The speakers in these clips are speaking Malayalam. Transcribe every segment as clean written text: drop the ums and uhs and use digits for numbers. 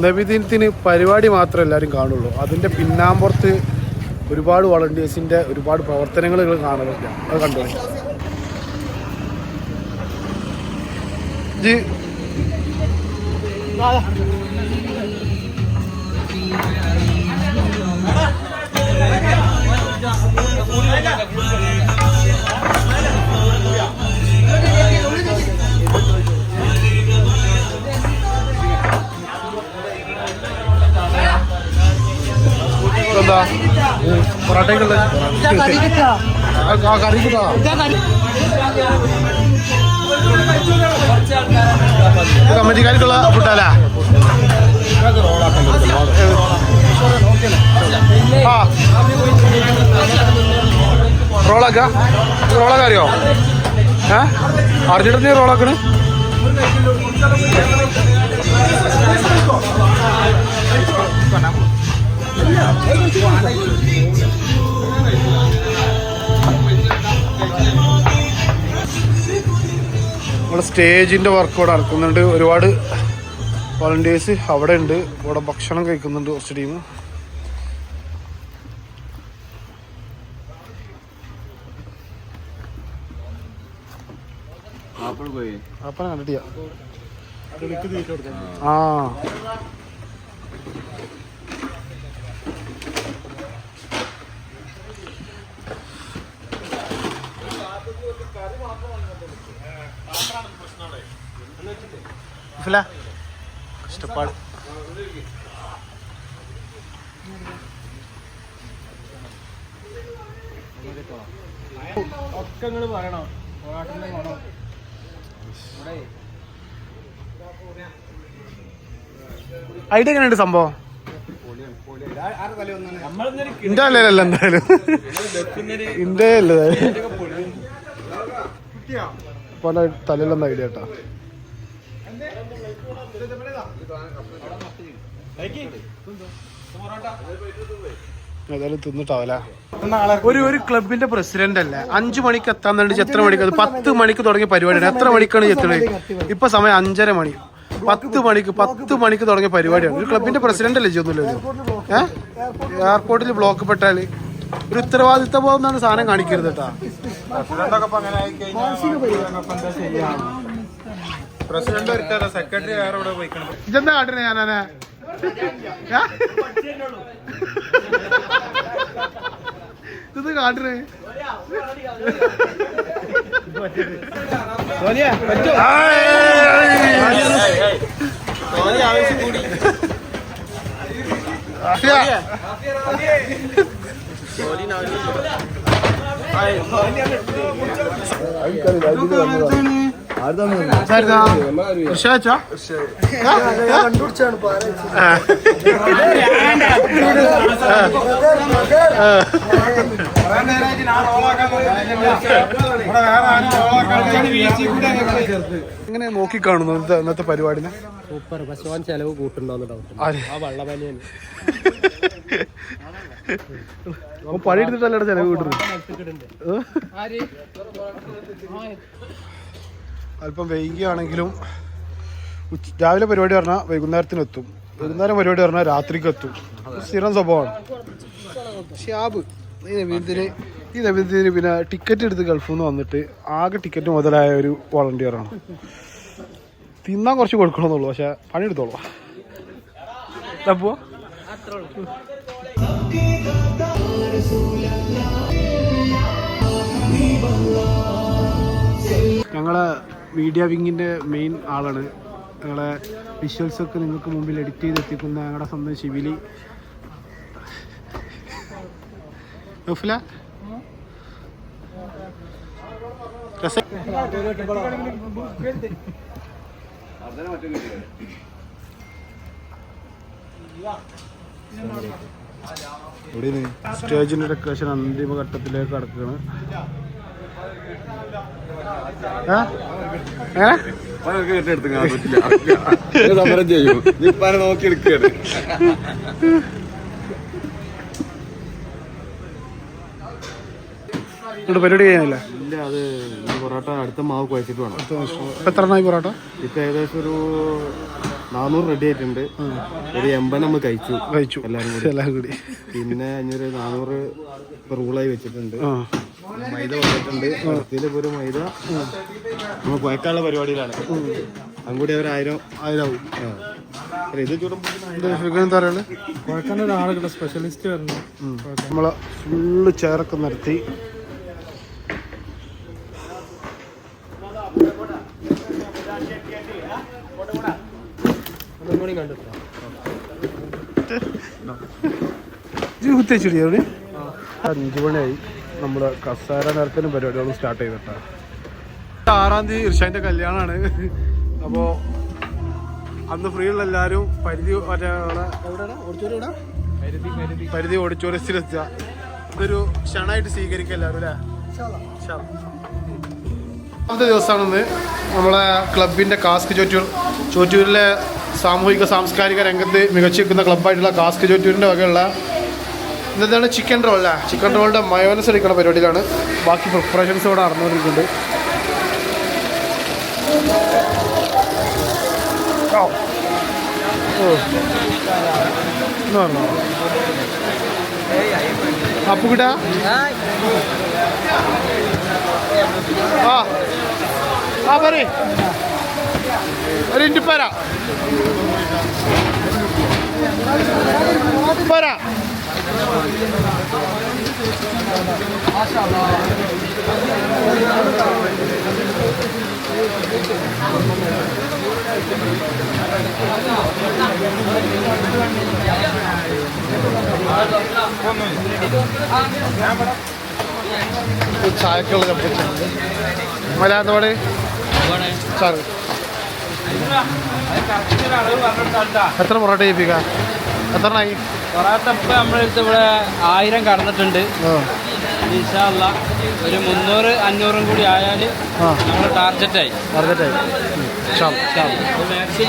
നബിദിനത്തിന് പരിപാടി മാത്രമേ എല്ലാവരും കാണുള്ളൂ. അതിൻ്റെ പിന്നാമ്പുറത്ത് ഒരുപാട് വളണ്ടിയേഴ്സിൻ്റെ ഒരുപാട് പ്രവർത്തനങ്ങൾ കാണുന്നില്ല. അത് കണ്ടോ ജി എന്താ പൊറാട്ടയ്ക്കുള്ള കറി കിട്ടാ കമ്മിറ്റിക്കാർക്കുള്ള ഫുഡല്ലേ? ആ റോളൊക്കെ അറിയോ? അറിഞ്ഞിട്ട് റോളാക്കണ് നമ്മുടെ സ്റ്റേജിൻ്റെ വർക്ക് ഇവിടെ നടക്കുന്നുണ്ട്. ഒരുപാട് വോളണ്ടിയേഴ്സ് അവിടെ ഉണ്ട്. ഇവിടെ ഭക്ഷണം കഴിക്കുന്നുണ്ട് കുറച്ച് ടീം. അപ്പനെ കണ്ടിട്ടില്ല. ആ കഷ്ടപ്പാട്. ഐഡിയ എങ്ങനെയുണ്ട് സംഭവം? ഇന്ത്യ അല്ലല്ലോ എന്തായാലും ഇന്ത്യ അല്ലേ പോലെ തലയിലൊന്നും ഐഡിയ കേട്ടോ. ഏതായാലും തിന്നിട്ടാവല. ഒരു ക്ലബിന്റെ പ്രസിഡന്റ് അല്ലേ 5 മണിക്ക് എത്താൻ വേണ്ടി എത്ര മണിക്ക്? അത് 10 മണിക്ക് തുടങ്ങിയ പരിപാടിയാണ്. എത്ര മണിക്കാണ് എത്തുന്നത്? ഇപ്പൊ സമയം 5:30 മണി. 10 മണിക്ക് തുടങ്ങിയ പരിപാടിയാണ്. ഒരു ക്ലബിന്റെ പ്രസിഡന്റ് അല്ലേ ചെയ്യുന്നില്ല? എയർപോർട്ടിൽ ബ്ലോക്ക് പെട്ടാല് ഒരു ഉത്തരവാദിത്ത ബോധം സാധനം കാണിക്കരുത് കേട്ടാ. ഇതെന്താ കാട്ടണേ? ഞാനാ ഇത് കാട്ടണേ എങ്ങനെ നോക്കി കാണുന്നു ഇന്നത്തെ പരിപാടിനെ? സൂപ്പർ. പക്ഷേ ചെലവ് കൂട്ടുണ്ടാവുന്നുണ്ടാവും. പണിയെടുത്തിട്ടല്ലേ ചെലവ് കൂട്ടുന്നത്? അല്പം വൈകിയാണെങ്കിലും രാവിലെ പരിപാടി പറഞ്ഞാൽ വൈകുന്നേരത്തിനെത്തും, വൈകുന്നേരം പരിപാടി പറഞ്ഞാൽ രാത്രിക്ക് എത്തും. സ്ഥിരം സ്വഭാവമാണ്. ഷിയാബ് ഈ നബീദിന് പിന്നെ ടിക്കറ്റ് എടുത്ത് ഗൾഫിൽ നിന്ന് വന്നിട്ട് ആകെ ടിക്കറ്റ് മുതലായ ഒരു വോളണ്ടിയറാണ്. തിന്നാൻ കുറച്ച് കൊടുക്കണമെന്നുള്ളൂ, പക്ഷെ പണിയെടുത്തോളൂ. അപ്പോ ഞങ്ങളെ മീഡിയ വിങ്ങിൻ്റെ മെയിൻ ആളാണ്. ഞങ്ങളെ വിഷ്വൽസൊക്കെ നിങ്ങൾക്ക് മുമ്പിൽ എഡിറ്റ് ചെയ്ത് എത്തിക്കുന്ന ഞങ്ങളുടെ സ്വന്തം ശിവിലി. നൗഫല സ്റ്റേജിന്റെ ഡെക്കറേഷൻ അന്തിമ ഘട്ടത്തിലേക്ക് കടക്കുകയാണ്. സമരം ചെയ്യും നോക്കി എടുക്കുകയാണ്. പരിപാടി കഴിയാനില്ല. ഇല്ല, അത് പൊറോട്ട അടുത്ത മാവ് കുഴച്ചിട്ട് വേണം. എത്ര എണ്ണമായി പൊറോട്ട? ഇപ്പൊ ഏകദേശം ഒരു 400 റെഡി ആയിട്ടുണ്ട്. ഒരു 80 നമ്മൾ കഴിച്ചു എല്ലാവരും കൂടി. പിന്നെ അഞ്ഞൊരു 400 റൂളായി വെച്ചിട്ടുണ്ട്. മൈദ വന്നിട്ടുണ്ട്. ഇതിലിപ്പോ ഒരു മൈദ നമ്മൾ കുഴക്കാനുള്ള പരിപാടിയിലാണ്. അതും കൂടി ഒരു 1000 ആവും. ഇത് കുഴക്കാൻ ഒരാളുകളുടെ സ്പെഷ്യലിസ്റ്റ് വരണം. നമ്മള് ഫുള്ള് ചെയറൊക്കെ നിർത്തി കുത്തിച്ചിടി അവിടെ 5 മണിയായി. നമ്മുടെ കസാര നിരക്കലും പരിപാടികളും സ്റ്റാർട്ട് ചെയ്തിട്ടാണ്. 6-ാം തീയതി ഇർഷാന്റെ കല്യാണമാണ്. അപ്പോൾ അന്ന് ഫ്രീ ഉള്ള എല്ലാവരും പരിധി ഓഡിറ്റോറിയത്തിലെത്തുക. ഇതൊരു ക്ഷണമായിട്ട് സ്വീകരിക്കുക എല്ലാവരും അല്ലേ. ഒന്നാമത്തെ ദിവസമാണെന്ന് നമ്മളെ ക്ലബിൻ്റെ കാസ്ക് ചോറ്റൂരിലെ സാമൂഹിക സാംസ്കാരിക രംഗത്ത് മികച്ചു നിൽക്കുന്ന ക്ലബ്ബായിട്ടുള്ള കാസ്ക് ചോറ്റൂരിൻ്റെ വകയുള്ള ഇന്നതാണ് ചിക്കൻ റോൾ അല്ലേ. ചിക്കൻ റോളിൻ്റെ മയോനസ് അടിക്കുന്ന പരിപാടിയിലാണ്. ബാക്കി പ്രിപ്പറേഷൻസ് ഇവിടെ നടന്നുകൊണ്ടിരിക്കുന്നുണ്ട്. അപ്പുകിട്ടാ പറ ഒരു ഇഞ്ചി പോരാ ചായക്കുള്ള ചപ്പച്ചുണ്ട് മലയാളത്തോടെ സാറ് എത്ര പൊറോട്ട ചെയ്യിപ്പിക്കാം? എത്ര ആയി പൊറോട്ട? ഇപ്പം നമ്മളെടുത്ത് ഇവിടെ 1000 കടന്നിട്ടുണ്ട്. ഇൻഷാല്ലാ ഒരു 300-500 കൂടി ആയാൽ നമ്മൾ ടാർഗറ്റായി. മാക്സിമം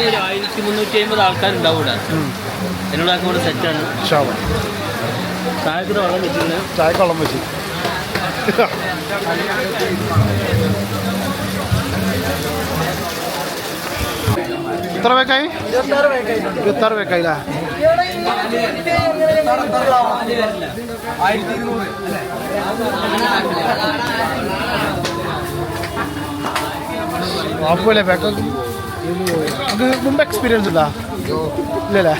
ഒരു 1350 ആൾക്കാരുണ്ടാവും ഇവിടെ. എന്നോടൊക്കെ ഇവിടെ സെറ്റാണ്. ചായക്ക് വെള്ളം വെച്ചിട്ടുണ്ട്. ചായക്ക് വെള്ളം വെച്ച് എത്ര പേക്കായി? 26 പേക്കായില്ല. കുഴപ്പമില്ല. പേക്ക് ഇത് മുമ്പ് എക്സ്പീരിയൻസ് ഉണ്ടാ ഇല്ലല്ലേ?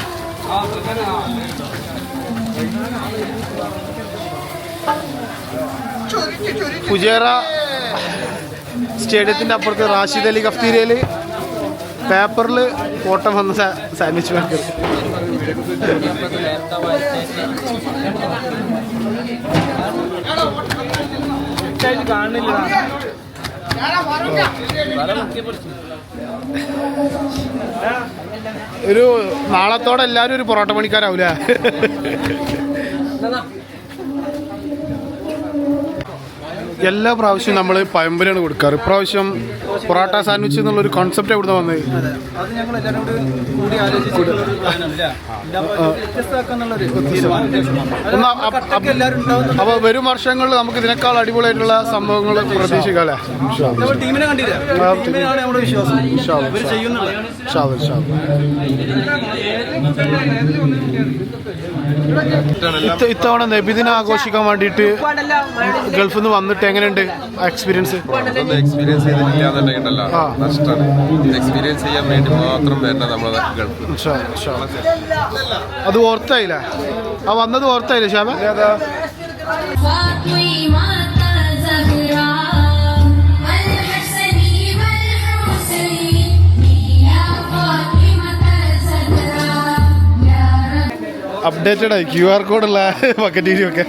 ഫുജേറ സ്റ്റേഡിയത്തിൻ്റെ അപ്പുറത്ത് റാഷിദ് അലി കഫ്തീരിയയിൽ പേപ്പറിൽ ഫോട്ടോ വന്ന സാൻഡ്വിച്ച് മേക്കർ. കാണില്ല. ഒരു നാളത്തോടെ എല്ലാവരും ഒരു പൊറോട്ട പണിക്കാരാവൂലേ? എല്ലാ പ്രാവശ്യവും നമ്മൾ പഴംപൊരിയാണ് കൊടുക്കാറ്. ഇപ്രാവശ്യം പൊറോട്ട സാൻഡ്വിച്ച് എന്നുള്ളൊരു കോൺസെപ്റ്റ് എവിടെ നിന്ന് വന്നത്? അപ്പൊ വരും വർഷങ്ങളിൽ നമുക്ക് ഇതിനേക്കാൾ അടിപൊളിയായിട്ടുള്ള സംഭവങ്ങൾ പ്രതീക്ഷിക്കാം അല്ലേ? ഇത്തവണ നബിദിനം ആഘോഷിക്കാൻ വേണ്ടിയിട്ട് ഗൾഫിൽ നിന്ന് വന്നിട്ട് എങ്ങനെയുണ്ട് എക്സ്പീരിയൻസ്? എക്സ്പീരിയൻസ് ചെയ്തിട്ടില്ല നഷ്ടമാണ്. എക്സ്പീരിയൻസ് ചെയ്യാൻ വേണ്ടി മാത്രം വരുന്നത് നമ്മളെ ഗൾഫ്. അത് ഓർത്തായില്ല? ആ വന്നത് ഓർത്തായില്ലേ ഷാബ? അപ്ഡേറ്റഡ് ആയി QR കോഡുള്ള ബക്കറ്റീരിയൊക്കെ.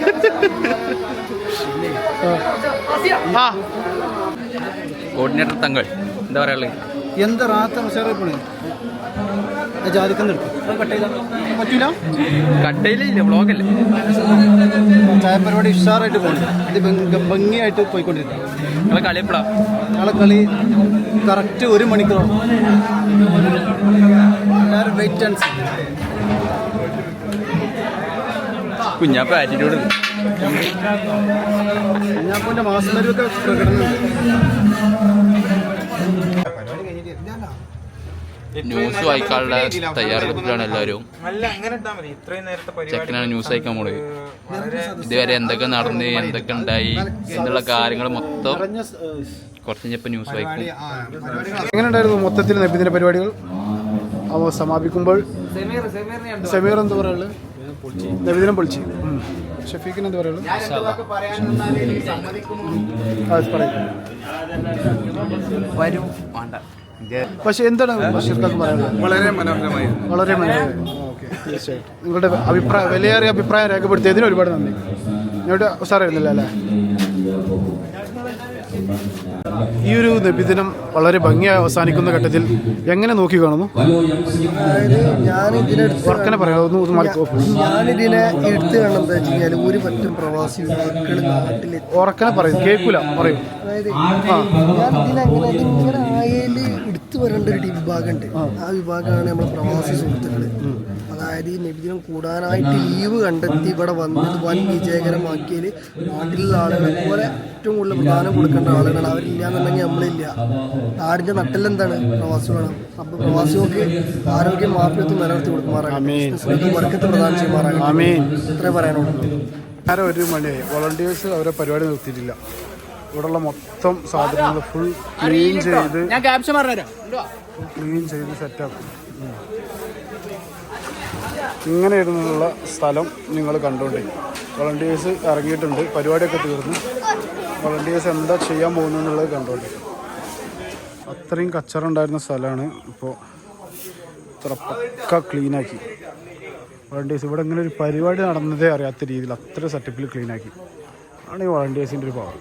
കോർഡിനേറ്റർ തങ്ങൾ എന്താ പറയാ? എന്താ റാത്ത ജാതിക്കുന്ന പറ്റൂല. കട്ടയിലില്ല, വ്ളോഗല്ലേ. ചായ പരിപാടി ഉഷാറായിട്ട് പോകുന്നു. ഇത് ഭംഗിയായിട്ട് പോയിക്കൊണ്ടിരിക്കും. ഞങ്ങളെ കളി എപ്പോഴാ? ഞങ്ങളെ കളി കറക്റ്റ് 1 മണിക്കൂറാണ്. എല്ലാവരും wait and see. Kunjappa attitude. കുഞ്ഞാപ്പൻ്റെ മാസം വരെയൊക്കെ പ്രകടനം. ന്യൂസ് വായിക്കാനുള്ള തയ്യാറെടുപ്പിലാണ് എല്ലാവരും. ചെക്കനാണ് ന്യൂസ് വായിക്കാൻ പോണത്. ഇതുവരെ എന്തൊക്കെ നടന്ന് എന്തൊക്കെ ഉണ്ടായി എന്നുള്ള കാര്യങ്ങൾ മൊത്തം കുറച്ച് കഴിഞ്ഞപ്പോൾ ന്യൂസ് വായിക്കും. എങ്ങനെ ഉണ്ടായിരുന്നു മൊത്തത്തിൽ നബിദിന പരിപാടികൾ സമാപിക്കുമ്പോൾ? സമീർ എന്താ പറയുള്ളത്? നബിദിനം പൊളിച്ച്. ഷഫീഖിന് എന്താ പറയുള്ളത്? പക്ഷെ എന്താണ് ബഷീർക്കാക്ക് പറയാനുള്ളത്? വളരെ മനോഹരമായിരുന്നു. വളരെ മനോഹരമായി. ഓക്കെ, തീർച്ചയായിട്ടും നിങ്ങളുടെ അഭിപ്രായം, വിലയേറിയ അഭിപ്രായം രേഖപ്പെടുത്തിയതിന് ഒരുപാട് നന്ദി. നിങ്ങളുടെ സാറായിരുന്നില്ല അല്ലേ? ഈ ഒരു നബിദിനം വളരെ ഭംഗിയായി അവസാനിക്കുന്ന ഘട്ടത്തിൽ എങ്ങനെ നോക്കി കാണുന്നു? ഞാനിതിനെ പറയാവുന്നു. ഞാനിതിനെ എടുത്തു കാണുന്നത് എന്താ വെച്ച് കഴിഞ്ഞാൽ ഒരു പറ്റം പ്രവാസി യുവാക്കൾ നാട്ടിൽ ഉറക്കനെ പറയും, കേൾക്കൂല പറയും. അതായത് ഞാനിതിനങ്ങനെ ഇങ്ങനെ ആയാൽ എടുത്തു വരേണ്ട ഒരു വിഭാഗമുണ്ട്. ആ വിഭാഗമാണ് നമ്മുടെ പ്രവാസി സുഹൃത്തുക്കൾ. അതായത് ഈ നബിദിനം കൂടാനായിട്ട് ലീവ് കണ്ടെത്തി ഇവിടെ വന്നത് വൻ വിജയകരമാക്കിയതിൽ നാട്ടിലുള്ള ആളുകളെ പോലെ ഏറ്റവും കൂടുതൽ പ്രധാനം കൊടുക്കേണ്ട ആളുകൾ അവരില്ലാന്നുണ്ടെങ്കിൽ നമ്മളില്ല. നാടിൻ്റെ നട്ടിലെന്താണ്? പ്രവാസികളാണ്. അപ്പോൾ പ്രവാസികൾക്ക് ആരോഗ്യം മാഫിയത്ത് നിലനിർത്തി കൊടുക്കുമാറാകട്ടെ, വർക്കത്ത് പ്രദാനം ചെയ്യുമാറാകട്ടെ. ഇത്രേ പറയാനുള്ളൂ. 1 മണിയായി. വോളണ്ടിയേഴ്സ് അവരെ പരിപാടി നിർത്തിയിട്ടില്ല. ഇവിടെയുള്ള മൊത്തം സാധനങ്ങൾ ഫുൾ ക്ലീൻ ചെയ്ത് സെറ്റാക്കും. ഇങ്ങനെയായിരുന്നുള്ള സ്ഥലം നിങ്ങൾ കണ്ടുകൊണ്ടേ. വോളണ്ടിയേഴ്സ് ഇറങ്ങിയിട്ടുണ്ട്, പരിപാടിയൊക്കെ തീർന്നു. വോളണ്ടിയേഴ്സ് എന്താ ചെയ്യാൻ പോകുന്നതെന്നുള്ളത് കണ്ടുകൊണ്ടേ. അത്രയും കച്ചറ ഉണ്ടായിരുന്ന സ്ഥലമാണ് ഇപ്പോൾ ഇത്ര പക്ക ക്ലീനാക്കി വോളണ്ടിയേഴ്സ്. ഇവിടെ ഇങ്ങനെ ഒരു പരിപാടി നടന്നതേ അറിയാത്ത രീതിയിൽ അത്ര സെറ്റപ്പിൽ ക്ലീനാക്കി ആണ് ഈ വോളണ്ടിയേഴ്സിൻ്റെ ഒരു പവർ.